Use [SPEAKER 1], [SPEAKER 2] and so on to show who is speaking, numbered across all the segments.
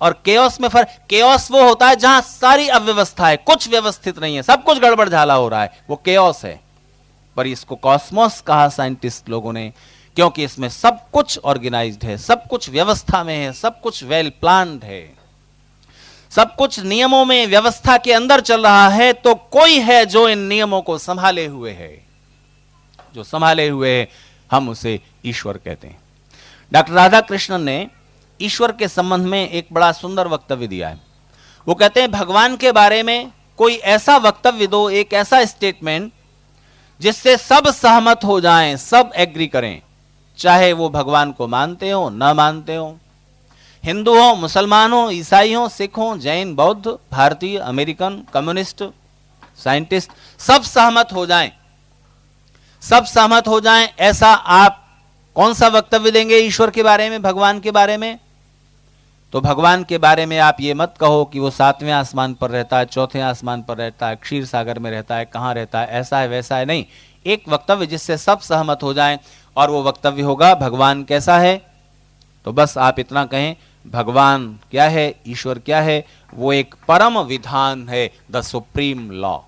[SPEAKER 1] और केओस में फर्क। केओस वो होता है जहां सारी अव्यवस्था है, कुछ व्यवस्थित नहीं है, सब कुछ गड़बड़ झाला हो रहा है, वो केओस है। पर इसको कॉस्मोस कहा साइंटिस्ट लोगों ने, क्योंकि इसमें सब कुछ ऑर्गेनाइज्ड है, सब कुछ व्यवस्था में है, सब कुछ वेल प्लान्ड है, सब कुछ नियमों में व्यवस्था के अंदर चल रहा है। तो कोई है जो इन नियमों को संभाले हुए है, जो संभाले हुए है, हम उसे ईश्वर कहते हैं। डॉक्टर राधा कृष्णन ने ईश्वर के संबंध में एक बड़ा सुंदर वक्तव्य दिया है। वो कहते हैं भगवान के बारे में कोई ऐसा वक्तव्य दो, एक ऐसा स्टेटमेंट जिससे सब सहमत हो जाएं, सब एग्री करें, चाहे वो भगवान को मानते हो ना मानते हो, हिंदू हो, मुसलमान हो, ईसाई हो, सिख हो, जैन, बौद्ध, भारतीय, अमेरिकन, कम्युनिस्ट, साइंटिस्ट, सब सहमत हो जाएं, सब सहमत हो जाएं। ऐसा आप कौन सा वक्तव्य देंगे ईश्वर के बारे में, भगवान के बारे में? तो भगवान के बारे में आप ये मत कहो कि वो 7वें आसमान पर रहता है, 4थे आसमान पर रहता है, क्षीर सागर में रहता है, कहां रहता है, ऐसा है वैसा है। नहीं, एक वक्तव्य जिससे सब सहमत हो जाएं, और वो वक्तव्य होगा भगवान कैसा है। तो बस आप इतना कहें, भगवान क्या है, ईश्वर क्या है, वो एक परम विधान है, द सुप्रीम लॉ।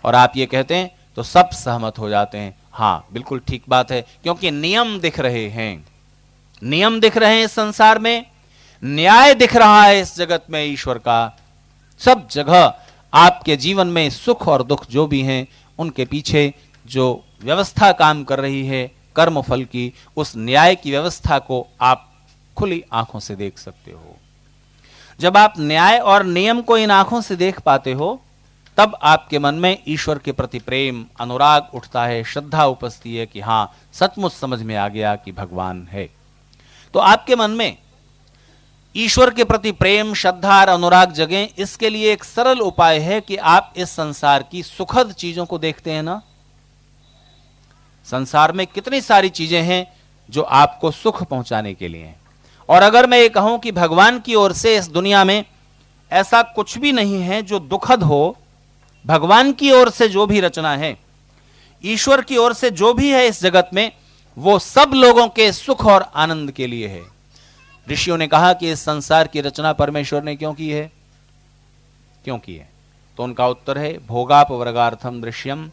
[SPEAKER 1] और आप ये कहते हैं तो सब सहमत हो जाते हैं, हां बिल्कुल ठीक बात है, क्योंकि नियम दिख रहे हैं, नियम दिख रहे हैं इस संसार में, न्याय दिख रहा है इस जगत में ईश्वर का। सब जगह आपके जीवन में सुख और दुख जो भी हैं, उनके पीछे जो व्यवस्था काम कर रही है कर्म फल की, उस न्याय की व्यवस्था को आप खुली आंखों से देख सकते हो। जब आप न्याय और नियम को इन आंखों से देख पाते हो, तब आपके मन में ईश्वर के प्रति प्रेम, अनुराग उठता है, श्रद्धा उपजती है कि हां सचमुच समझ में आ गया कि भगवान है। तो आपके मन में ईश्वर के प्रति प्रेम, श्रद्धा और अनुराग जगे, इसके लिए एक सरल उपाय है कि आप इस संसार की सुखद चीजों को देखते हैं ना। संसार में कितनी सारी चीजें हैं जो आपको सुख पहुंचाने के लिए हैं, और अगर मैं ये कहूं कि भगवान की ओर से इस दुनिया में ऐसा कुछ भी नहीं है जो दुखद हो, भगवान की ओर से जो भी रचना है, ईश्वर की ओर से जो भी है इस जगत में, वो सब लोगों के सुख और आनंद के लिए है। ऋषियों ने कहा कि इस संसार की रचना परमेश्वर ने क्यों की है, क्यों की है? तो उनका उत्तर है भोगापवर्गार्थम दृश्यम।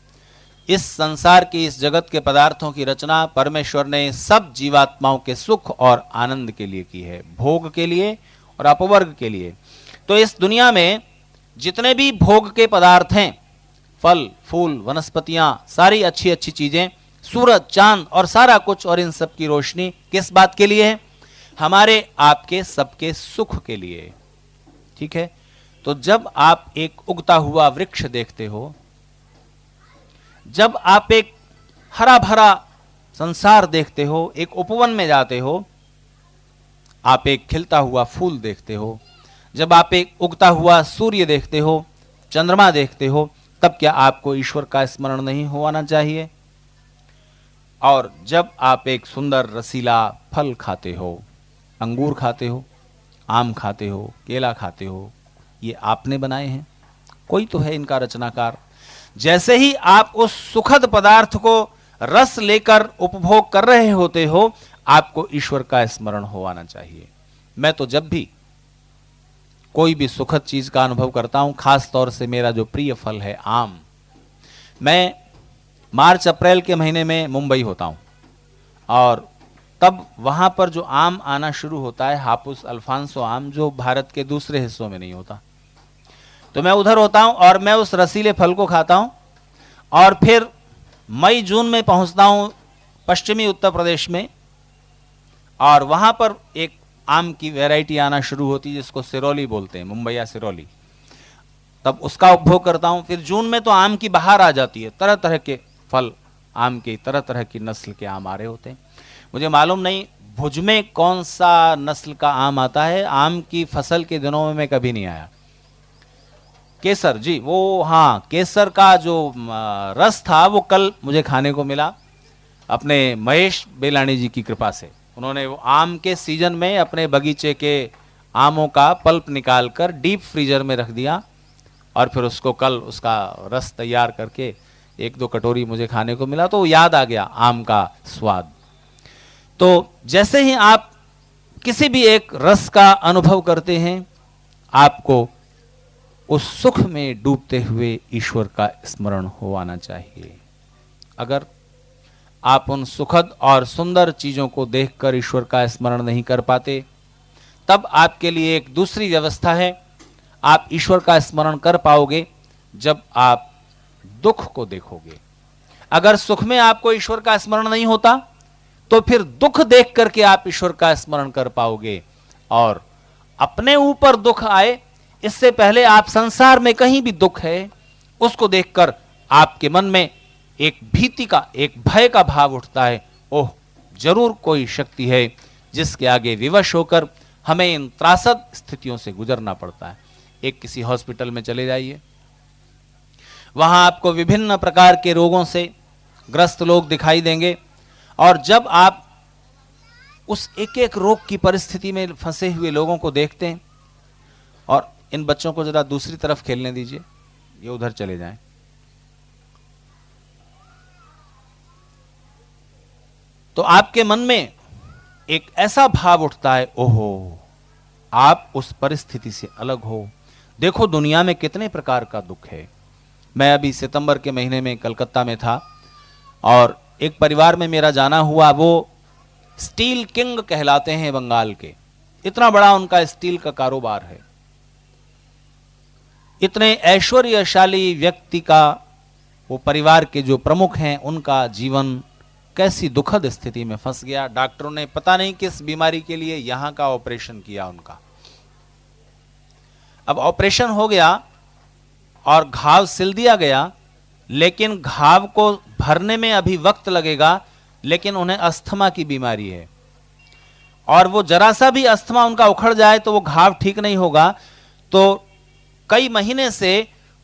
[SPEAKER 1] इस संसार की, इस जगत के पदार्थों की रचना परमेश्वर ने सब जीवात्माओं के सुख और आनंद के लिए की है, भोग के लिए और अपवर्ग के लिए। तो इस दुनिया में जितने भी भोग के पदार्थ हैं, फल फूल वनस्पतियां, सारी अच्छी अच्छी चीजें, सूरज चांद और सारा कुछ, और इन सब की रोशनी किस बात के लिए है? हमारे आपके सबके सुख के लिए। ठीक है, तो जब आप एक उगता हुआ वृक्ष देखते हो, जब आप एक हरा भरा संसार देखते हो, एक उपवन में जाते हो, आप एक खिलता हुआ फूल देखते हो, जब आप एक उगता हुआ सूर्य देखते हो, चंद्रमा देखते हो, तब क्या आपको ईश्वर का स्मरण नहीं होना चाहिए? और जब आप एक सुंदर रसीला फल खाते हो, अंगूर खाते हो, आम खाते हो, केला खाते हो, ये आपने बनाए हैं, कोई तो है इनका रचनाकार। जैसे ही आप उस सुखद पदार्थ को रस लेकर उपभोग कर रहे होते हो, आपको ईश्वर का स्मरण हो आना चाहिए। मैं तो जब भी कोई भी सुखद चीज का अनुभव करता हूं, खास तौर से मेरा जो प्रिय फल है आम, मैं मार्च अप्रैल के महीने में मुंबई होता हूं, और तब वहां पर जो आम आना शुरू होता है, हापुस अल्फांसो आम, जो भारत के दूसरे हिस्सों में नहीं होता, तो मैं उधर होता हूं और मैं उस रसीले फल को खाता हूं। और फिर मई जून में पहुंचता हूं पश्चिमी उत्तर प्रदेश में, और वहां पर एक आम की वैरायटी आना शुरू होती है जिसको सिरोली बोलते हैं, मुंबईया सिरोली, तब उसका उपभोग करता हूं। फिर जून में तो आम की बहार आ जाती है, तरह तरह के फल, आम की तरह तरह की नस्ल के आम आ रहे होते हैं। मुझे मालूम नहीं भुज में कौन सा नस्ल का आम आता है, आम की फसल के दिनों में मैं कभी नहीं आया। केसर जी, वो हाँ, केसर का जो रस था वो कल मुझे खाने को मिला अपने महेश बेलानी जी की कृपा से। उन्होंने वो आम के सीजन में अपने बगीचे के आमों का पल्प निकालकर डीप फ्रीजर में रख दिया, और फिर उसको कल उसका रस तैयार करके 1-2 कटोरी मुझे खाने को मिला, तो याद आ गया आम का स्वाद। तो जैसे ही आप किसी भी एक रस का अनुभव करते हैं, आपको उस सुख में डूबते हुए ईश्वर का स्मरण हो आना चाहिए। अगर आप उन सुखद और सुंदर चीजों को देखकर ईश्वर का स्मरण नहीं कर पाते, तब आपके लिए एक दूसरी व्यवस्था है। आप ईश्वर का स्मरण कर पाओगे जब आप दुख को देखोगे। अगर सुख में आपको ईश्वर का स्मरण नहीं होता, तो फिर दुख देख करके आप ईश्वर का स्मरण कर पाओगे। और अपने ऊपर दुख आए इससे पहले आप संसार में कहीं भी दुख है, उसको देखकर आपके मन में एक भीति का, एक भय का भाव उठता है। ओह, जरूर कोई शक्ति है जिसके आगे विवश होकर हमें इन त्रासद स्थितियों से गुजरना पड़ता है। एक किसी हॉस्पिटल में चले जाइए, वहां आपको विभिन्न प्रकार के रोगों से ग्रस्त लोग दिखाई देंगे, और जब आप उस एक एक रोग की परिस्थिति में फंसे हुए लोगों को देखते हैं, और इन बच्चों को जरा दूसरी तरफ खेलने दीजिए, ये उधर चले जाएं, तो आपके मन में एक ऐसा भाव उठता है, ओहो, आप उस परिस्थिति से अलग हो। देखो दुनिया में कितने प्रकार का दुख है। मैं अभी सितंबर के महीने में कलकत्ता में था, और एक परिवार में मेरा जाना हुआ। वो स्टील किंग कहलाते हैं बंगाल के, इतना बड़ा उनका स्टील का कारोबार है। इतने ऐश्वर्यशाली व्यक्ति का, वो परिवार के जो प्रमुख हैं, उनका जीवन कैसी दुखद स्थिति में फंस गया। डॉक्टरों ने पता नहीं किस बीमारी के लिए यहां का ऑपरेशन किया उनका। अब ऑपरेशन हो गया और घाव सिल दिया गया, लेकिन घाव को भरने में अभी वक्त लगेगा। लेकिन उन्हें अस्थमा की बीमारी है, और वो जरा सा भी अस्थमा उनका उखड़ जाए तो वो घाव ठीक नहीं होगा। तो कई महीने से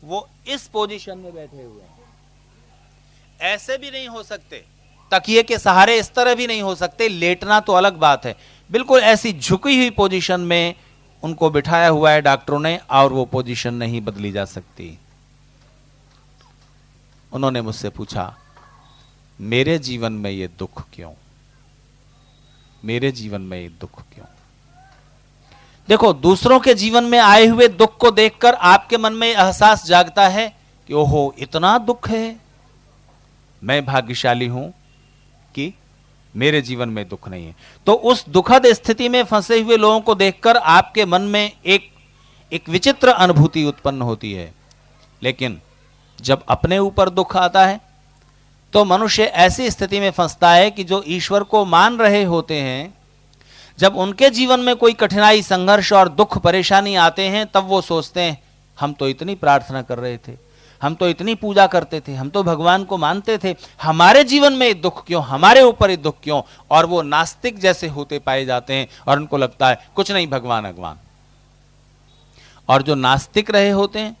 [SPEAKER 1] वो इस पोजीशन में बैठे हुए हैं। ऐसे भी नहीं हो सकते, तकिए के सहारे इस तरह भी नहीं हो सकते, लेटना तो अलग बात है। बिल्कुल ऐसी झुकी हुई पोजीशन में उनको बिठाया हुआ है डॉक्टरों ने, और वो पोजीशन नहीं बदली जा सकती। उन्होंने मुझसे पूछा, मेरे जीवन में ये दुख क्यों, मेरे जीवन में ये दुख क्यों? देखो, दूसरों के जीवन में आए हुए दुख को देखकर आपके मन में एहसास जागता है कि ओहो, इतना दुख है, मैं भाग्यशाली हूं कि मेरे जीवन में दुख नहीं है। तो उस दुखद स्थिति में फंसे हुए लोगों को देखकर आपके मन में एक विचित्र अनुभूति उत्पन्न होती है। लेकिन जब अपने ऊपर दुख आता है, तो मनुष्य ऐसी स्थिति में फंसता है कि जो ईश्वर को मान रहे होते हैं, जब उनके जीवन में कोई कठिनाई, संघर्ष और दुख परेशानी आते हैं, तब वो सोचते हैं, हम तो इतनी प्रार्थना कर रहे थे, हम तो इतनी पूजा करते थे, हम तो भगवान को मानते थे, हमारे जीवन में ये दुख क्यों, हमारे ऊपर ये दुख क्यों? और वो नास्तिक जैसे होते पाए जाते हैं, और उनको लगता है कुछ नहीं, भगवान भगवान। और जो नास्तिक रहे होते हैं,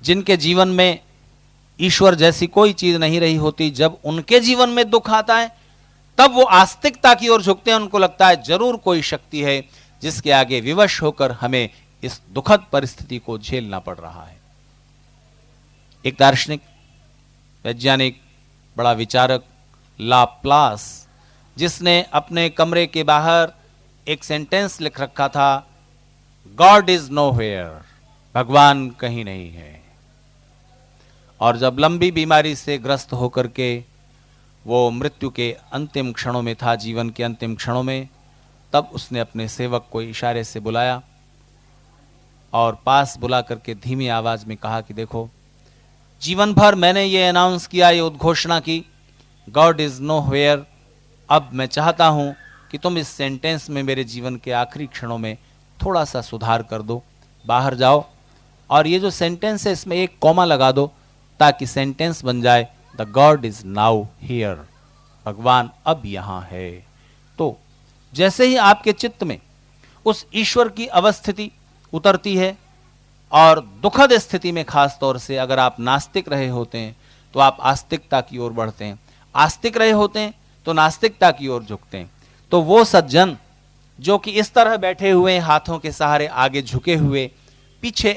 [SPEAKER 1] जिनके जीवन में ईश्वर जैसी कोई चीज नहीं रही होती, जब उनके जीवन में दुख आता है, तब वो आस्तिकता की ओर झुकते हैं। उनको लगता है जरूर कोई शक्ति है जिसके आगे विवश होकर हमें इस दुखद परिस्थिति को झेलना पड़ रहा है। एक दार्शनिक, वैज्ञानिक, बड़ा विचारक लाप्लास, जिसने अपने कमरे के बाहर एक सेंटेंस लिख रखा था, गॉड इज नोवेयर, भगवान कहीं नहीं है। और जब लंबी बीमारी से ग्रस्त होकर के वो मृत्यु के अंतिम क्षणों में था, जीवन के अंतिम क्षणों में, तब उसने अपने सेवक को इशारे से बुलाया और पास बुला करके धीमी आवाज में कहा कि देखो, जीवन भर मैंने ये अनाउंस किया, ये उद्घोषणा की, गॉड इज नोवेयर। अब मैं चाहता हूं कि तुम इस सेंटेंस में मेरे जीवन के आखिरी क्षणों में थोड़ा सा सुधार कर दो, बाहर जाओ और ये जो सेंटेंस है इसमें एक कॉमा लगा दो, ताकि सेंटेंस बन जाए, the God is now here, भगवान अब यहां है। तो जैसे ही आपके चित्त में उस ईश्वर की अवस्थिति उतरती है, और दुखद स्थिति में खास तौर से अगर आप नास्तिक रहे होते हैं तो आप आस्तिकता की ओर बढ़ते हैं, आस्तिक रहे होते हैं तो नास्तिकता की ओर झुकते हैं। तो वो सज्जन जो कि इस तरह बैठे हुए, हाथों के सहारे आगे झुके हुए, पीछे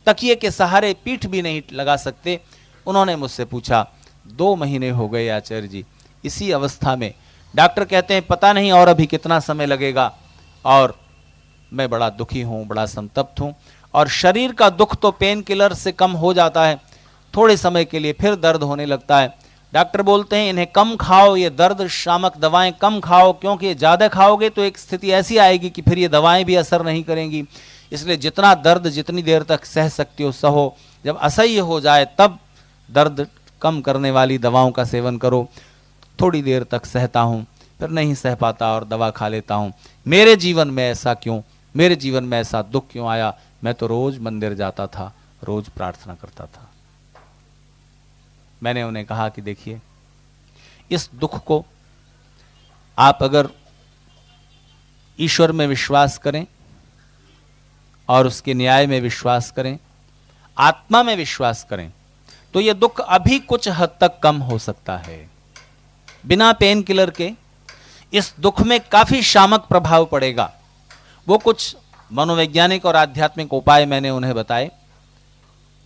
[SPEAKER 1] तकिए के सहारे पीठ भी नहीं लगा सकते, उन्होंने मुझसे पूछा, 2 महीने हो गए आचार्य जी इसी अवस्था में, डॉक्टर कहते हैं पता नहीं और अभी कितना समय लगेगा, और मैं बड़ा दुखी हूं, बड़ा संतप्त हूं। और शरीर का दुख तो पेन किलर से कम हो जाता है, थोड़े समय के लिए फिर दर्द होने लगता है। डॉक्टर बोलते हैं इन्हें कम खाओ, ये दर्द शामक दवाएं कम खाओ, क्योंकि ज़्यादा खाओगे तो एक स्थिति ऐसी आएगी कि फिर ये दवाएं भी असर नहीं करेंगी। इसलिए जितना दर्द जितनी देर तक सह सकती हो सहो, जब असह्य हो जाए तब दर्द कम करने वाली दवाओं का सेवन करो। थोड़ी देर तक सहता हूँ, फिर नहीं सह पाता और दवा खा लेता हूँ। मेरे जीवन में ऐसा क्यों, मेरे जीवन में ऐसा दुख क्यों आया? मैं तो रोज मंदिर जाता था, रोज प्रार्थना करता था। मैंने उन्हें कहा कि देखिए, इस दुख को आप अगर ईश्वर में विश्वास करें और उसके न्याय में विश्वास करें, आत्मा में विश्वास करें, तो यह दुख अभी कुछ हद तक कम हो सकता है। बिना पेन किलर के इस दुख में काफी शामक प्रभाव पड़ेगा। वो कुछ मनोवैज्ञानिक और आध्यात्मिक उपाय मैंने उन्हें बताए।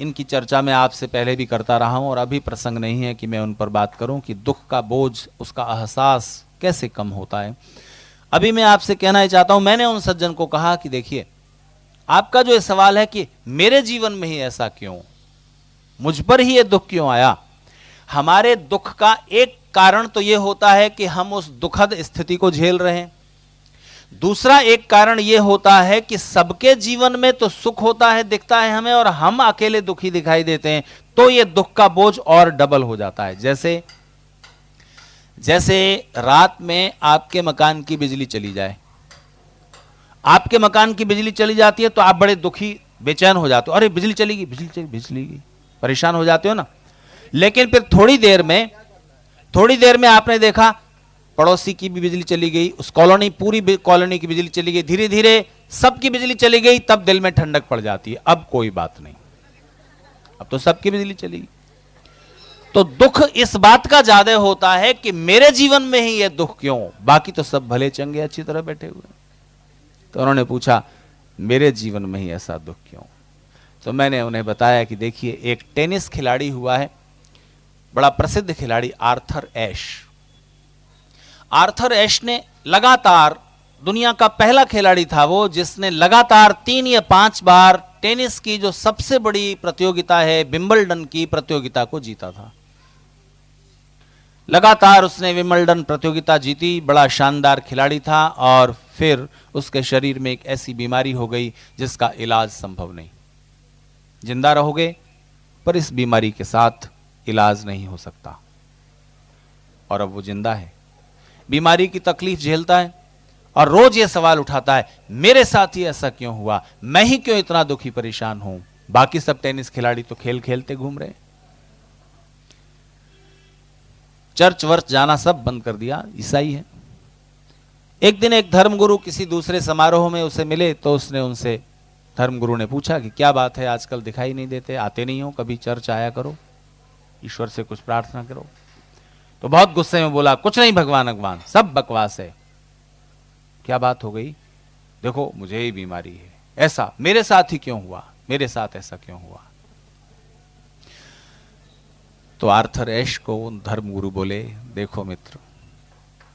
[SPEAKER 1] इनकी चर्चा मैं आपसे पहले भी करता रहा हूं और अभी प्रसंग नहीं है कि मैं उन पर बात करूं कि दुख का बोझ, उसका एहसास कैसे कम होता है। अभी मैं आपसे कहना ही चाहता हूं, मैंने उन सज्जन को कहा कि देखिए, आपका जो ये सवाल है कि मेरे जीवन में ही ऐसा क्यों, मुझ पर ही ये दुख क्यों आया, हमारे दुख का एक कारण तो ये होता है कि हम उस दुखद स्थिति को झेल रहे हैं। दूसरा एक कारण यह होता है कि सबके जीवन में तो सुख होता है, दिखता है हमें, और हम अकेले दुखी दिखाई देते हैं, तो यह दुख का बोझ और डबल हो जाता है। जैसे रात में आपके मकान की बिजली चली जाए, आपके मकान की बिजली चली जाती है तो आप बड़े दुखी, बेचैन हो जाते हो, अरे बिजली चली गई, बिजली गई, परेशान हो जाते हो ना। लेकिन फिर थोड़ी देर में आपने देखा पड़ोसी की भी बिजली चली गई, उस कॉलोनी, पूरी कॉलोनी की बिजली चली गई, धीरे धीरे सबकी बिजली चली गई, तब दिल में ठंडक पड़ जाती है, अब कोई बात नहीं, अब तो सबकी बिजली चली गई। तो दुख इस बात का ज्यादा होता है कि मेरे जीवन में ही यह दुख क्यों, बाकी तो सब भले चंगे अच्छी तरह बैठे हुए। तो उन्होंने पूछा मेरे जीवन में ही ऐसा दुख क्यों? तो मैंने उन्हें बताया कि देखिए, एक टेनिस खिलाड़ी हुआ है, बड़ा प्रसिद्ध खिलाड़ी, आर्थर एश। आर्थर एश ने लगातार, दुनिया का पहला खिलाड़ी था वो, जिसने लगातार 3 या 5 बार टेनिस की जो सबसे बड़ी प्रतियोगिता है, विंबलडन की प्रतियोगिता को जीता था। लगातार उसने विंबलडन प्रतियोगिता जीती, बड़ा शानदार खिलाड़ी था। और फिर उसके शरीर में एक ऐसी बीमारी हो गई जिसका इलाज संभव नहीं। जिंदा रहोगे पर इस बीमारी के साथ इलाज नहीं हो सकता। और अब वो जिंदा है, बीमारी की तकलीफ झेलता है और रोज ये सवाल उठाता है, मेरे साथ ही ऐसा क्यों हुआ, मैं ही क्यों इतना दुखी परेशान हूं, बाकी सब टेनिस खिलाड़ी तो खेल खेलते घूम रहे। चर्च वर्च जाना सब बंद कर दिया, ईसाई है। एक दिन एक धर्मगुरु किसी दूसरे समारोह में उसे मिले, तो उसने उनसे, धर्मगुरु ने पूछा कि क्या बात है, आजकल दिखाई नहीं देते, आते नहीं हो, कभी चर्च आया करो, ईश्वर से कुछ प्रार्थना करो। तो बहुत गुस्से में बोला, कुछ नहीं भगवान, सब बकवास है। क्या बात हो गई? देखो मुझे ही बीमारी है, ऐसा मेरे साथ ही क्यों हुआ, मेरे साथ ऐसा क्यों हुआ? तो आर्थर एश को धर्मगुरु बोले, देखो मित्र,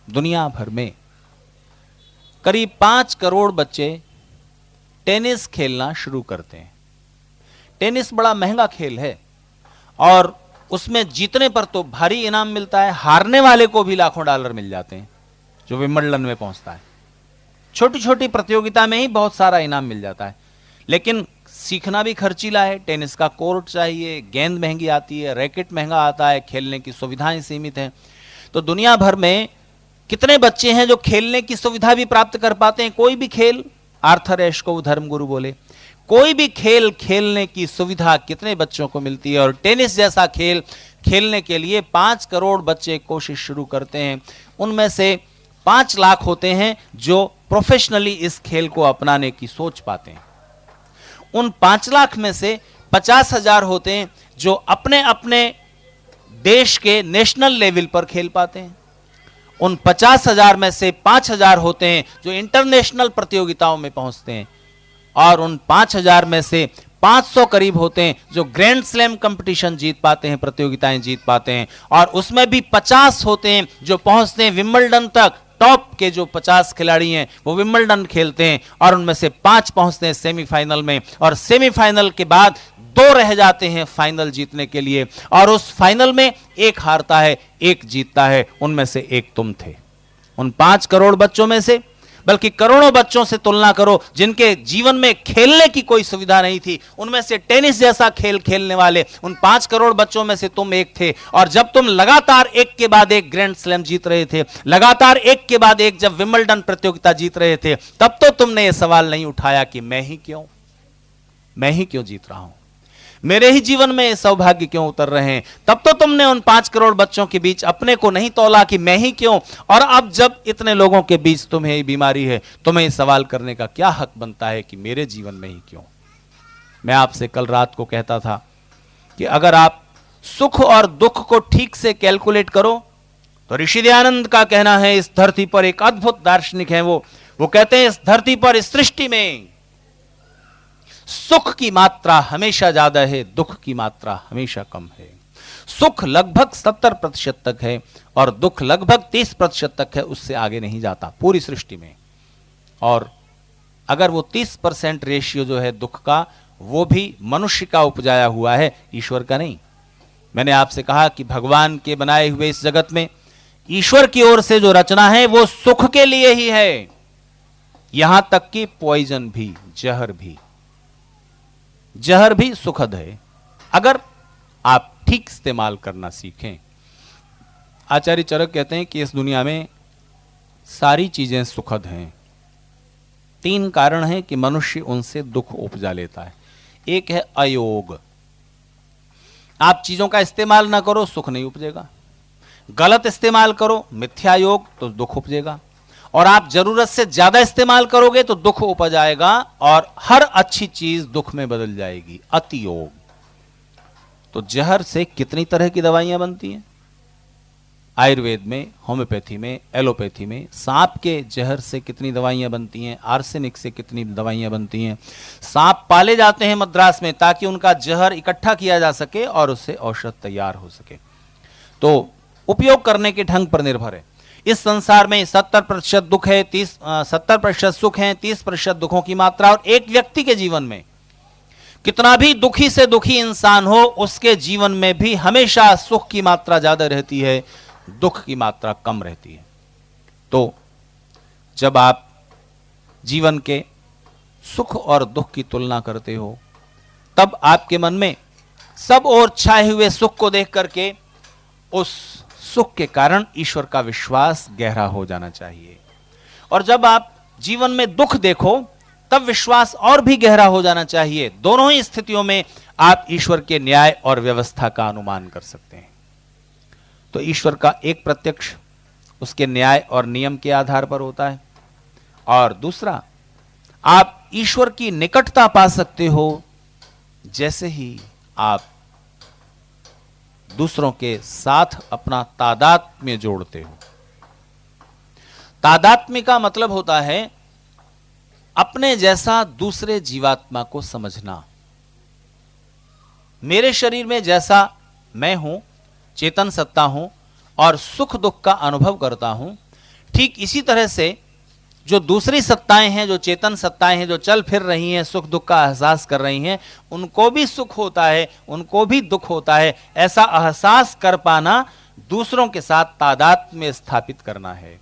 [SPEAKER 1] दुनिया भर में करीब 5 करोड़ बच्चे टेनिस खेलना शुरू करते हैं। टेनिस बड़ा महंगा खेल है और उसमें जीतने पर तो भारी इनाम मिलता है, हारने वाले को भी लाखों डॉलर मिल जाते हैं जो विंबलडन में पहुंचता है। छोटी छोटी प्रतियोगिता में ही बहुत सारा इनाम मिल जाता है, लेकिन सीखना भी खर्चीला है। टेनिस का कोर्ट चाहिए, गेंद महंगी आती है, रैकेट महंगा आता है, खेलने की सुविधाएं सीमित हैं। तो दुनिया भर में कितने बच्चे हैं जो खेलने की सुविधा भी प्राप्त कर पाते हैं? कोई भी खेल, आर्थर एश को धर्मगुरु बोले, कोई भी खेल खेलने की सुविधा कितने बच्चों को मिलती है? और टेनिस जैसा खेल खेलने के लिए 5 करोड़ बच्चे कोशिश शुरू करते हैं। उनमें से 5 लाख होते हैं जो प्रोफेशनली इस खेल को अपनाने की सोच पाते हैं। उन 5 लाख में से 50,000 होते हैं जो अपने अपने देश के नेशनल लेवल पर खेल पाते हैं। उन 50,000 में से 5,000 होते हैं जो इंटरनेशनल प्रतियोगिताओं में पहुंचते हैं। और उन 5,000 में से 500 करीब होते हैं जो ग्रैंड स्लैम कंपटीशन जीत पाते हैं, प्रतियोगिताएं जीत पाते हैं। और उसमें भी 50 होते हैं जो पहुंचते हैं विंबलडन तक, टॉप के जो 50 खिलाड़ी हैं वो विंबलडन खेलते हैं और उनमें से 5 पहुंचते हैं सेमीफाइनल में, और सेमीफाइनल के बाद 2 रह जाते हैं फाइनल जीतने के लिए, और उस फाइनल में एक हारता है, एक जीतता है। उनमें से एक तुम थे। उन 5 करोड़ बच्चों में से, बल्कि करोड़ों बच्चों से तुलना करो जिनके जीवन में खेलने की कोई सुविधा नहीं थी, उनमें से टेनिस जैसा खेल खेलने वाले उन 5 करोड़ बच्चों में से तुम एक थे। और जब तुम लगातार एक के बाद एक ग्रैंड स्लैम जीत रहे थे, लगातार एक के बाद एक जब विंबलडन प्रतियोगिता जीत रहे थे, तब तो तुमने यह सवाल नहीं उठाया कि मैं ही क्यों जीत रहा हूं, मेरे ही जीवन में ये सौभाग्य क्यों उतर रहे हैं। तब तो तुमने उन 5 करोड़ बच्चों के बीच अपने को नहीं तौला कि मैं ही क्यों। और अब जब इतने लोगों के बीच तुम्हें ये बीमारी है, तुम्हें ये सवाल करने का क्या हक बनता है कि मेरे जीवन में ही क्यों। मैं आपसे कल रात को कहता था कि अगर आप सुख और दुख को ठीक से कैलकुलेट करो तो ऋषि दयानंद का कहना है, इस धरती पर एक अद्भुत दार्शनिक है वो कहते हैं, इस धरती पर, इस सृष्टि में सुख की मात्रा हमेशा ज्यादा है, दुख की मात्रा हमेशा कम है। सुख लगभग 70% तक है और दुख लगभग 30% तक है, उससे आगे नहीं जाता पूरी सृष्टि में। और अगर वो 30% रेशियो जो है दुख का, वो भी मनुष्य का उपजाया हुआ है, ईश्वर का नहीं। मैंने आपसे कहा कि भगवान के बनाए हुए इस जगत में ईश्वर की ओर से जो रचना है वो सुख के लिए ही है, यहां तक कि पॉइजन भी, जहर भी सुखद है अगर आप ठीक इस्तेमाल करना सीखें। आचार्य चरक कहते हैं कि इस दुनिया में सारी चीजें सुखद हैं। 3 कारण हैं कि मनुष्य उनसे दुख उपजा लेता है। एक है अयोग, आप चीजों का इस्तेमाल ना करो सुख नहीं उपजेगा, गलत इस्तेमाल करो मिथ्या योग तो दुख उपजेगा, और आप जरूरत से ज्यादा इस्तेमाल करोगे तो दुख उपज आएगा, और हर अच्छी चीज दुख में बदल जाएगी, अति योग। तो जहर से कितनी तरह की दवाइयां बनती हैं, आयुर्वेद में, होम्योपैथी में, एलोपैथी में। सांप के जहर से कितनी दवाइयां बनती हैं, आर्सेनिक से कितनी दवाइयां बनती हैं। सांप पाले जाते हैं मद्रास में ताकि उनका जहर इकट्ठा किया जा सके और उससे औषध तैयार हो सके। तो उपयोग करने के ढंग पर निर्भर है। इस संसार में 70% दुख है, 70% सुख है, 30% दुखों की मात्रा। और एक व्यक्ति के जीवन में कितना भी दुखी से दुखी इंसान हो, उसके जीवन में भी हमेशा सुख की मात्रा ज्यादा रहती है, दुख की मात्रा कम रहती है। तो जब आप जीवन के सुख और दुख की तुलना करते हो, तब आपके मन में सब ओर छाए हुए सुख को देख करके उस सुख के कारण ईश्वर का विश्वास गहरा हो जाना चाहिए। और जब आप जीवन में दुख देखो तब विश्वास और भी गहरा हो जाना चाहिए। दोनों ही स्थितियों में आप ईश्वर के न्याय और व्यवस्था का अनुमान कर सकते हैं। तो ईश्वर का एक प्रत्यक्ष उसके न्याय और नियम के आधार पर होता है, और दूसरा आप ईश्वर की निकटता पा सकते हो जैसे ही आप दूसरों के साथ अपना तादात्म्य जोड़ते हो। तादात्म्य का मतलब होता है अपने जैसा दूसरे जीवात्मा को समझना। मेरे शरीर में जैसा मैं हूं, चेतन सत्ता हूं और सुख दुख का अनुभव करता हूं, ठीक इसी तरह से जो दूसरी सत्ताएं हैं, जो चेतन सत्ताएं हैं, जो चल फिर रही हैं, सुख दुख का एहसास कर रही हैं, उनको भी सुख होता है, उनको भी दुख होता है। ऐसा एहसास कर पाना दूसरों के साथ तादात्म्य में स्थापित करना है।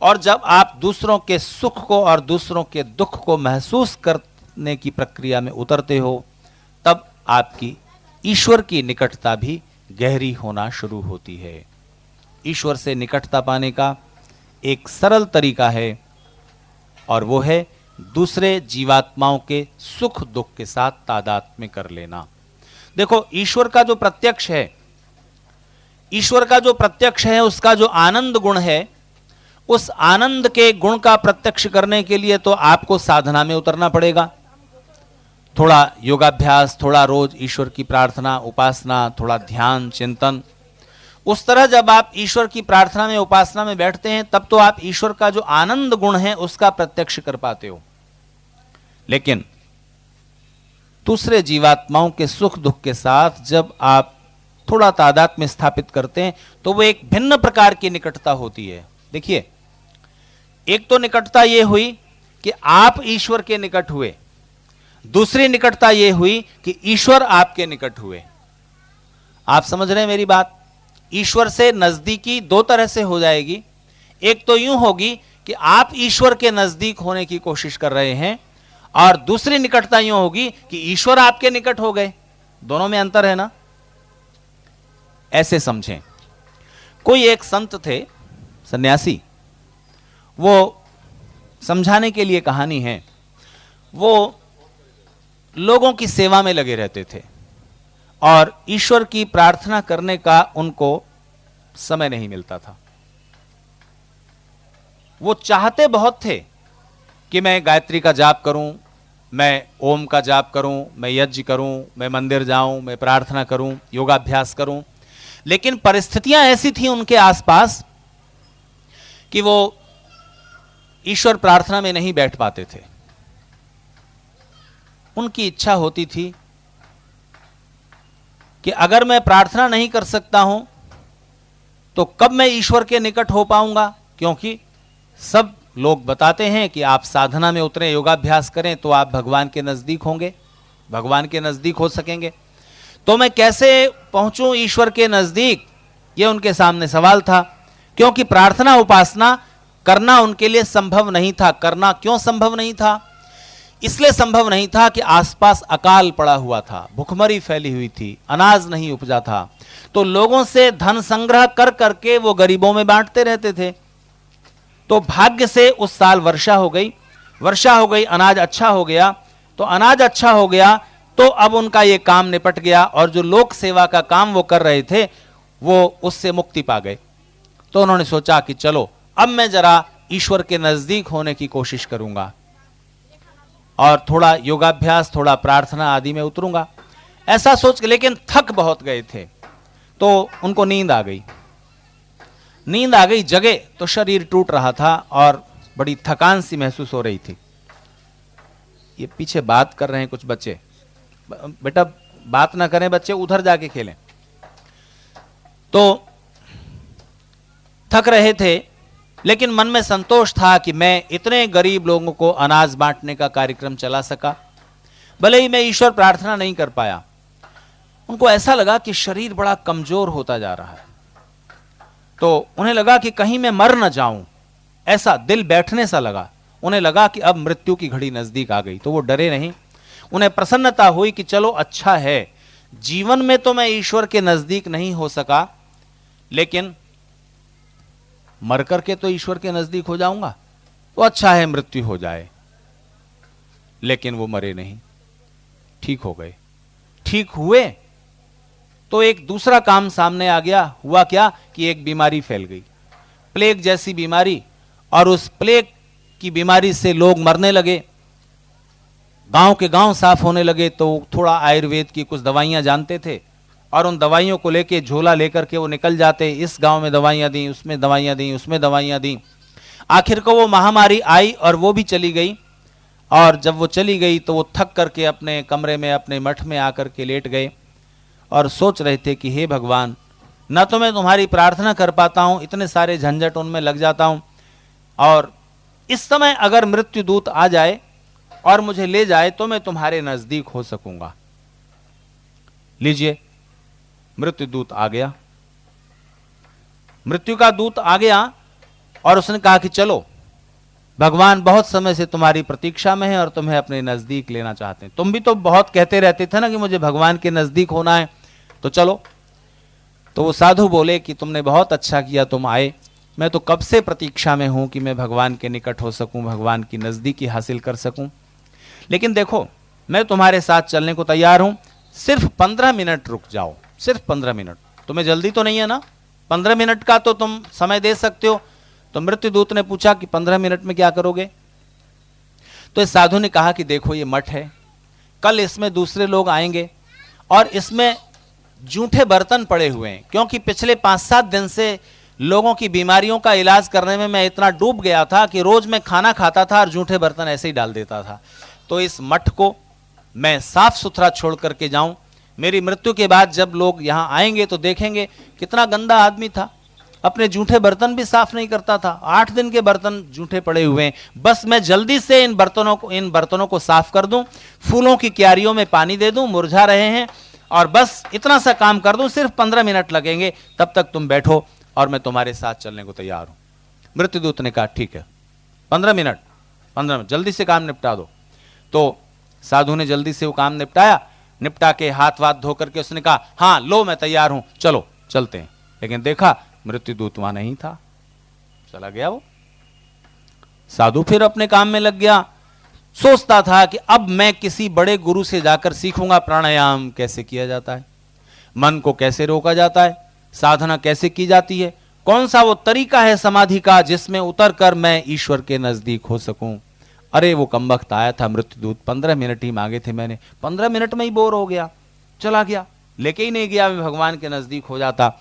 [SPEAKER 1] और जब आप दूसरों के सुख को और दूसरों के दुख को महसूस करने की प्रक्रिया में उतरते हो, तब आपकी ईश्वर की निकटता भी गहरी होना शुरू होती है। ईश्वर से निकटता पाने का एक सरल तरीका है, और वो है दूसरे जीवात्माओं के सुख दुख के साथ तादात्म्य कर लेना। देखो, ईश्वर का जो प्रत्यक्ष है, ईश्वर का जो प्रत्यक्ष है, उसका जो आनंद गुण है, उस आनंद के गुण का प्रत्यक्ष करने के लिए तो आपको साधना में उतरना पड़ेगा। थोड़ा योगाभ्यास, थोड़ा रोज ईश्वर की प्रार्थना उपासना, थोड़ा ध्यान चिंतन। उस तरह जब आप ईश्वर की प्रार्थना में उपासना में बैठते हैं, तब तो आप ईश्वर का जो आनंद गुण है उसका प्रत्यक्ष कर पाते हो। लेकिन दूसरे जीवात्माओं के सुख दुख के साथ जब आप थोड़ा तादात्म्य स्थापित करते हैं, तो वो एक भिन्न प्रकार की निकटता होती है। देखिए, एक तो निकटता यह हुई कि आप ईश्वर के निकट हुए, दूसरी निकटता यह हुई कि ईश्वर आपके निकट हुए। आप समझ रहे हैं मेरी बात? ईश्वर से नजदीकी दो तरह से हो जाएगी। एक तो यूं होगी कि आप ईश्वर के नजदीक होने की कोशिश कर रहे हैं, और दूसरी निकटता यूं होगी कि ईश्वर आपके निकट हो गए। दोनों में अंतर है ना? ऐसे समझें। कोई एक संत थे, सन्यासी, वो समझाने के लिए कहानी है, वो लोगों की सेवा में लगे रहते थे और ईश्वर की प्रार्थना करने का उनको समय नहीं मिलता था। वो चाहते बहुत थे कि मैं गायत्री का जाप करूं, मैं ओम का जाप करूं, मैं यज्ञ करूं, मैं मंदिर जाऊं, मैं प्रार्थना करूं, योगाभ्यास करूं, लेकिन परिस्थितियां ऐसी थी उनके आसपास कि वो ईश्वर प्रार्थना में नहीं बैठ पाते थे। उनकी इच्छा होती थी कि अगर मैं प्रार्थना नहीं कर सकता हूं तो कब मैं ईश्वर के निकट हो पाऊंगा, क्योंकि सब लोग बताते हैं कि आप साधना में उतरें, योगाभ्यास करें तो आप भगवान के नजदीक होंगे, भगवान के नजदीक हो सकेंगे। तो मैं कैसे पहुंचूं ईश्वर के नजदीक, यह उनके सामने सवाल था, क्योंकि प्रार्थना उपासना करना उनके लिए संभव नहीं था। करना क्यों संभव नहीं था? इसलिए संभव नहीं था कि आसपास अकाल पड़ा हुआ था, भुखमरी फैली हुई थी, अनाज नहीं उपजा था, तो लोगों से धन संग्रह कर करके वो गरीबों में बांटते रहते थे। तो भाग्य से उस साल वर्षा हो गई, अनाज अच्छा हो गया। तो अनाज अच्छा हो गया तो अब उनका ये काम निपट गया, और जो लोक सेवा का काम वो कर रहे थे वो उससे मुक्ति पा गए। तो उन्होंने सोचा कि चलो अब मैं जरा ईश्वर के नजदीक होने की कोशिश करूंगा और थोड़ा योगाभ्यास, थोड़ा प्रार्थना आदि में उतरूंगा, ऐसा सोच के। लेकिन थक बहुत गए थे तो उनको नींद आ गई, जगे तो शरीर टूट रहा था और बड़ी थकान सी महसूस हो रही थी। ये पीछे बात कर रहे हैं कुछ बच्चे, बेटा बात ना करें बच्चे, उधर जाके खेलें। तो थक रहे थे, लेकिन मन में संतोष था कि मैं इतने गरीब लोगों को अनाज बांटने का कार्यक्रम चला सका, भले ही मैं ईश्वर प्रार्थना नहीं कर पाया। उनको ऐसा लगा कि शरीर बड़ा कमजोर होता जा रहा है, तो उन्हें लगा कि कहीं मैं मर न जाऊं, ऐसा दिल बैठने सा लगा। उन्हें लगा कि अब मृत्यु की घड़ी नजदीक आ गई, तो वो डरे नहीं। उन्हें प्रसन्नता हुई कि चलो अच्छा है, जीवन में तो मैं ईश्वर के नजदीक नहीं हो सका, लेकिन मर करके तो ईश्वर के नजदीक हो जाऊंगा, तो अच्छा है मृत्यु हो जाए। लेकिन वो मरे नहीं, ठीक हो गए। ठीक हुए तो एक दूसरा काम सामने आ गया। हुआ क्या कि एक बीमारी फैल गई, प्लेग जैसी बीमारी, और उस प्लेग की बीमारी से लोग मरने लगे, गांव के गांव साफ होने लगे। तो थोड़ा आयुर्वेद की कुछ दवाइयां जानते थे और उन दवाइयों को लेके, झोला लेकर के वो निकल जाते, इस गांव में दवाइयां दी, उसमें दवाइयां दी, उसमें दवाइयां दी। आखिर को वो महामारी आई और वो भी चली गई। और जब वो चली गई तो वो थक करके अपने कमरे में, अपने मठ में आकर के लेट गए और सोच रहे थे कि हे भगवान, न तो मैं तुम्हारी प्रार्थना कर पाता हूं, इतने सारे झंझट उनमें लग जाता हूं, और इस समय अगर मृत्यु दूत आ जाए और मुझे ले जाए तो मैं तुम्हारे नजदीक हो सकूंगा। लीजिए, मृत्यु दूत आ गया। मृत्यु का दूत आ गया और उसने कहा कि चलो, भगवान बहुत समय से तुम्हारी प्रतीक्षा में है और तुम्हें अपने नजदीक लेना चाहते हैं। तुम भी तो बहुत कहते रहते थे ना कि मुझे भगवान के नजदीक होना है, तो चलो। तो वो साधु बोले कि तुमने बहुत अच्छा किया, तुम आए। मैं तो कब से प्रतीक्षा में हूं कि मैं भगवान के निकट हो सकूं, भगवान की नजदीकी हासिल कर सकूं। लेकिन देखो, मैं तुम्हारे साथ चलने को तैयार हूं, सिर्फ 15 मिनट रुक जाओ, सिर्फ 15 मिनट। तुम्हें जल्दी तो नहीं है ना? 15 मिनट का तो तुम समय दे सकते हो। तो मृत्युदूत ने पूछा कि 15 मिनट में क्या करोगे? तो इस साधु ने कहा कि देखो, ये मठ है, कल इसमें दूसरे लोग आएंगे और इसमें जूठे बर्तन पड़े हुए हैं, क्योंकि पिछले 5-7 दिन से लोगों की बीमारियों का इलाज करने में मैं इतना डूब गया था कि रोज मैं खाना खाता था और जूठे बर्तन ऐसे ही डाल देता था। तो इस मठ को मैं साफ सुथरा छोड़ करके जाऊं। मेरी मृत्यु के बाद जब लोग यहां आएंगे तो देखेंगे कितना गंदा आदमी था, अपने जूठे बर्तन भी साफ नहीं करता था। 8 दिन के बर्तन जूठे पड़े हुए हैं, बस मैं जल्दी से इन बर्तनों को साफ कर दूं, फूलों की क्यारियों में पानी दे दूं, मुरझा रहे हैं, और बस इतना सा काम कर दूं, सिर्फ 15 मिनट लगेंगे, तब तक तुम बैठो और मैं तुम्हारे साथ चलने को तैयार हूं। मृत्युदूत ने कहा ठीक है, 15 मिनट जल्दी से काम निपटा दो। तो साधु ने जल्दी से वो काम निपटा के हाथ वाथ धो करके उसने कहा हां लो मैं तैयार हूं, चलो चलते हैं। लेकिन देखा मृत्युदूत वहां नहीं था, चला गया वो। साधु फिर अपने काम में लग गया, सोचता था कि अब मैं किसी बड़े गुरु से जाकर सीखूंगा प्राणायाम कैसे किया जाता है, मन को कैसे रोका जाता है, साधना कैसे की जाती है, कौन सा वो तरीका है समाधि का जिसमें उतरकर मैं ईश्वर के नजदीक हो सकूं। अरे वो कमबख्त आया था मृत्युदूत, 15 मिनट ही मांगे थे मैंने, 15 मिनट में ही बोर हो गया, चला गया, लेके ही नहीं गया, मैं भगवान के नजदीक हो जाता।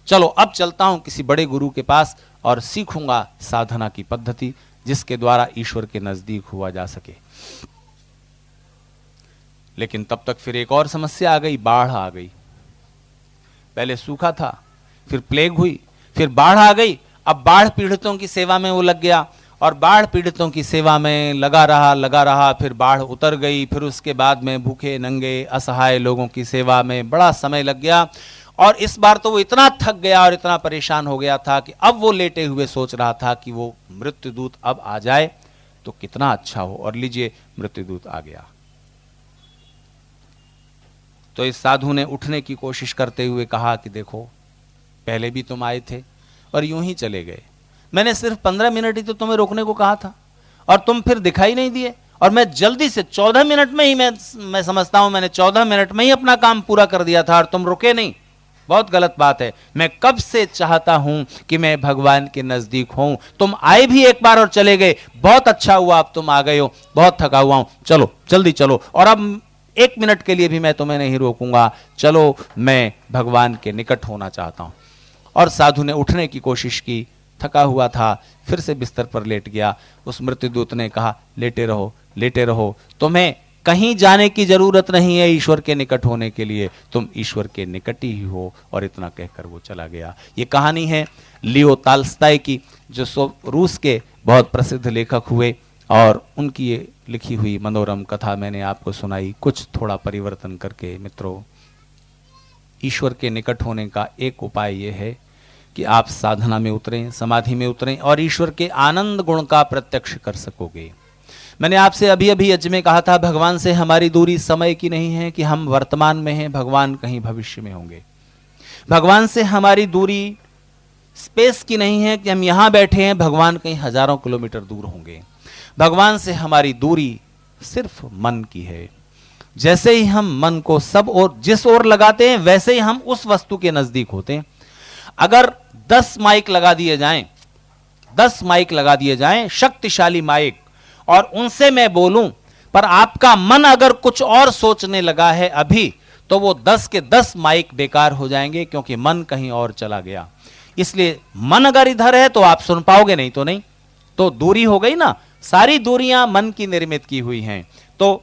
[SPEAKER 1] चलो अब चलता हूं किसी बड़े गुरु के पास और सीखूंगा साधना की पद्धति जिसके द्वारा ईश्वर के नजदीक हुआ जा सके। लेकिन तब तक फिर एक और समस्या आ गई, बाढ़ आ गई। पहले सूखा था, फिर प्लेग हुई, फिर बाढ़ आ गई। अब बाढ़ पीड़ितों की सेवा में वो लग गया और बाढ़ पीड़ितों की सेवा में लगा रहा, फिर बाढ़ उतर गई, फिर उसके बाद में भूखे नंगे असहाय लोगों की सेवा में बड़ा समय लग गया। और इस बार तो वो इतना थक गया और इतना परेशान हो गया था कि अब वो लेटे हुए सोच रहा था कि वो मृत्युदूत अब आ जाए तो कितना अच्छा हो। और लीजिए मृत्युदूत आ गया। तो इस साधु ने उठने की कोशिश करते हुए कहा कि देखो पहले भी तुम आए थे और यूं ही चले गए, मैंने सिर्फ 15 मिनट ही तो तुम्हें रोकने को कहा था और तुम फिर दिखाई नहीं दिए, और मैं जल्दी से 14 मिनट में ही मैं समझता हूं मैंने 14 मिनट में ही अपना काम पूरा कर दिया था और तुम रुके नहीं। बहुत गलत बात है, मैं कब से चाहता हूं कि मैं भगवान के नजदीक हूं, तुम आए भी एक बार और चले गए, बहुत अच्छा हुआ अब तुम आ गए हो, बहुत थका हुआ हूं, चलो जल्दी चलो, और अब 1 मिनट के लिए भी मैं तुम्हें नहीं रोकूंगा, चलो मैं भगवान के निकट होना चाहता हूं। और साधु ने उठने की कोशिश की, थका हुआ था, फिर से बिस्तर पर लेट गया। उस मृत्युदूत ने कहा लेटे रहो, तुम्हें कहीं जाने की जरूरत नहीं है ईश्वर के निकट होने के लिए, तुम ईश्वर के निकट ही हो। और इतना कहकर वो चला गया। ये कहानी है लियो टॉल्स्टॉय की, जो रूस के बहुत प्रसिद्ध लेखक हुए, और उनकी ये लिखी हुई मनोरम कथा मैंने आपको सुनाई, कुछ थोड़ा परिवर्तन करके। मित्रों, ईश्वर के निकट होने का एक उपाय यह है कि आप साधना में उतरें, समाधि में उतरें और ईश्वर के आनंद गुण का प्रत्यक्ष कर सकोगे। मैंने आपसे अभी अभी यज्ञ में कहा था, भगवान से हमारी दूरी समय की नहीं है कि हम वर्तमान में हैं, भगवान कहीं भविष्य में होंगे। भगवान से हमारी दूरी स्पेस की नहीं है कि हम यहां बैठे हैं, भगवान कहीं हजारों किलोमीटर दूर होंगे। भगवान से हमारी दूरी सिर्फ मन की है। जैसे ही हम मन को सब और जिस ओर लगाते हैं, वैसे ही हम उस वस्तु के नजदीक होते हैं। अगर 10 माइक लगा दिए जाएं, 10 माइक लगा दिए जाएं, शक्तिशाली माइक, और उनसे मैं बोलूं, पर आपका मन अगर कुछ और सोचने लगा है अभी, तो वो 10 के 10 माइक बेकार हो जाएंगे, क्योंकि मन कहीं और चला गया। इसलिए मन अगर इधर है तो आप सुन पाओगे, नहीं तो नहीं। तो दूरी हो गई ना, सारी दूरियां मन की निर्मित की हुई हैं। तो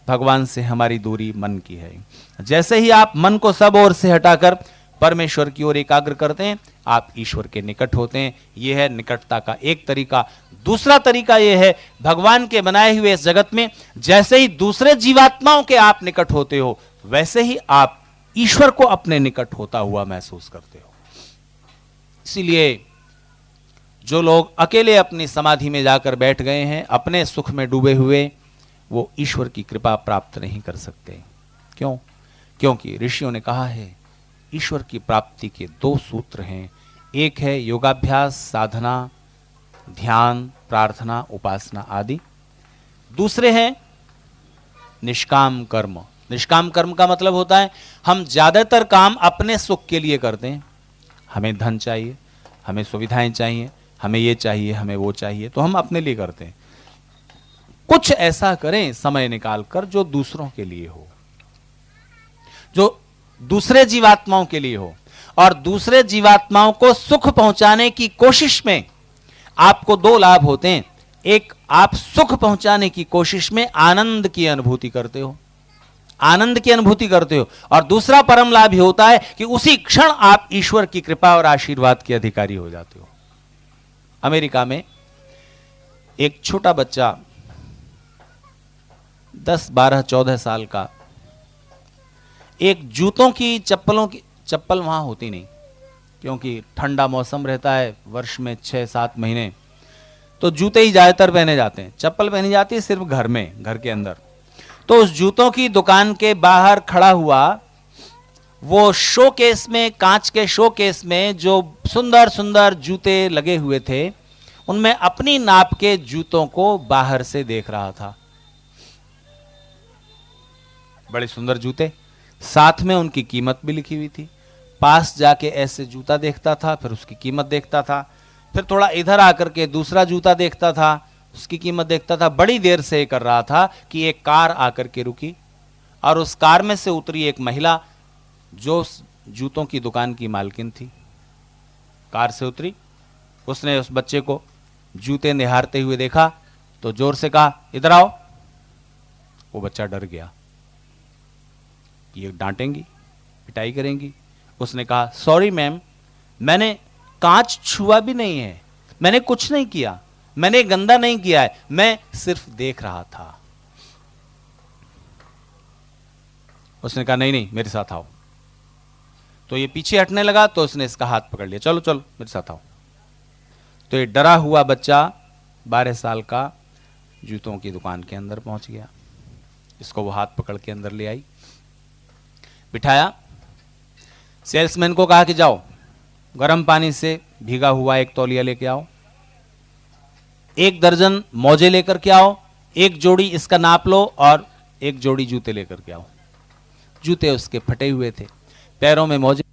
[SPEAKER 1] भगवान से हमारी दूरी मन की है। जैसे ही आप मन को सब ओर से हटाकर परमेश्वर की ओर एकाग्र करते हैं, आप ईश्वर के निकट होते हैं। यह है निकटता का एक तरीका। दूसरा तरीका यह है, भगवान के बनाए हुए इस जगत में जैसे ही दूसरे जीवात्माओं के आप निकट होते हो, वैसे ही आप ईश्वर को अपने निकट होता हुआ महसूस करते हो। इसीलिए जो लोग अकेले अपनी समाधि में जाकर बैठ गए हैं, अपने सुख में डूबे हुए, वो ईश्वर की कृपा प्राप्त नहीं कर सकते। क्यों? क्योंकि ऋषियों ने कहा है ईश्वर की प्राप्ति के 2 सूत्र हैं। एक है योगाभ्यास, साधना, ध्यान, प्रार्थना, उपासना आदि। दूसरे हैं निष्काम कर्म। निष्काम कर्म का मतलब होता है हम ज्यादातर काम अपने सुख के लिए करते हैं। हमें धन चाहिए, हमें सुविधाएं चाहिए, हमें ये चाहिए, हमें वो चाहिए, तो हम अपने लिए करते हैं। कुछ ऐसा करें समय निकालकर जो दूसरों के लिए हो, जो दूसरे जीवात्माओं के लिए हो, और दूसरे जीवात्माओं को सुख पहुंचाने की कोशिश में आपको 2 लाभ होते हैं। एक, आप सुख पहुंचाने की कोशिश में आनंद की अनुभूति करते हो, आनंद की अनुभूति करते हो। और दूसरा परम लाभ ये होता है कि उसी क्षण आप ईश्वर की कृपा और आशीर्वाद के अधिकारी हो जाते हो। अमेरिका में एक छोटा बच्चा 10, 12, 14 साल का, एक जूतों की चप्पल वहां होती नहीं, क्योंकि ठंडा मौसम रहता है वर्ष में 6-7 महीने, तो जूते ही ज्यादातर पहने जाते हैं। चप्पल पहनी जाती है सिर्फ घर में, घर के अंदर। तो उस जूतों की दुकान के बाहर खड़ा हुआ, वो शोकेस में, कांच के शोकेस में जो सुंदर सुंदर जूते लगे हुए थे, उनमें अपनी नाप के जूतों को बाहर से देख रहा था। बड़े सुंदर जूते, साथ में उनकी कीमत भी लिखी हुई थी। पास जाके ऐसे जूता देखता था, फिर उसकी कीमत देखता था, फिर थोड़ा इधर आकर के दूसरा जूता देखता था, उसकी कीमत देखता था। बड़ी देर से कर रहा था कि एक कार आकर के रुकी और उस कार में से उतरी एक महिला जो जूतों की दुकान की मालकिन थी। कार से उतरी, उसने उस बच्चे को जूते निहारते हुए देखा तो जोर से कहा, इधर आओ। वो बच्चा डर गया, ये डांटेंगी, पिटाई करेंगी। उसने कहा, सॉरी मैम, मैंने कांच छुआ भी नहीं है, मैंने कुछ नहीं किया, मैंने गंदा नहीं किया है, मैं सिर्फ देख रहा था। उसने कहा, नहीं नहीं, मेरे साथ आओ। तो ये पीछे हटने लगा तो उसने इसका हाथ पकड़ लिया, चलो चलो मेरे साथ आओ। तो ये डरा हुआ बच्चा 12 साल का जूतों की दुकान के अंदर पहुंच गया। इसको वो हाथ पकड़ के अंदर ले आई, बिठाया। सेल्समैन को कहा कि जाओ गर्म पानी से भीगा हुआ एक तौलिया लेके आओ, 1 दर्जन मोजे लेकर के आओ, 1 जोड़ी इसका नाप लो और 1 जोड़ी जूते लेकर के आओ। जूते उसके फटे हुए थे, पैरों में मोजे